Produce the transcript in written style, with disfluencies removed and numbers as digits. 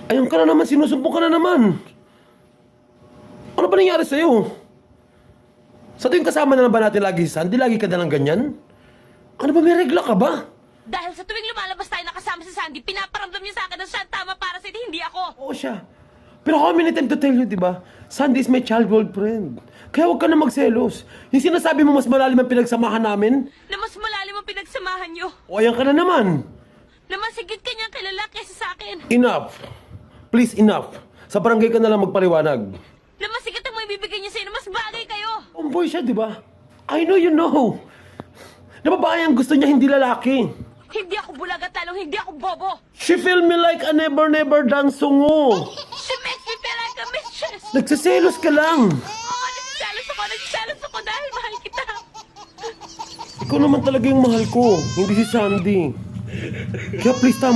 Ayun ka na naman, sinusumpong ka na naman. Ano ba nangyari sa'yo? Sa tuwing kasama na lang ba natin lagi si Sandy, lagi ka na lang ganyan? Ano ba, may regla ka ba? Dahil sa tuwing lumalabas tayo nakasama si Sandy, pinaparamdam niya sa akin na siya ang tama para sa hindi ako. Oo siya. Pero how many times to tell you, di ba? Sandy is my childhood friend. Kaya huwag ka na magselos. Yung sinasabi mo mas malalim ang pinagsamahan namin, Na mas malalim ang pinagsamahan niyo. o ayan ka na naman. Na mas higit kanyang kilala kaysa sa akin. Enough. Please, enough. Sa barangay ka na lang magpaliwanag. Na mas higit ang may bibigay niya sa'yo na mas bagay kayo. Tomboy siya, di ba? I know you know. Na babae ang gusto niya, hindi lalaki. Hindi ako bulag at lalong hindi ako bobo. She feel me like a never done sungo. She makes me feel like a mistress. Nagsiselos ka lang. Oo, nagsasalos ako dahil mahal kita. Ikaw naman talaga yung mahal ko, hindi si Sandy. Kaya please, tama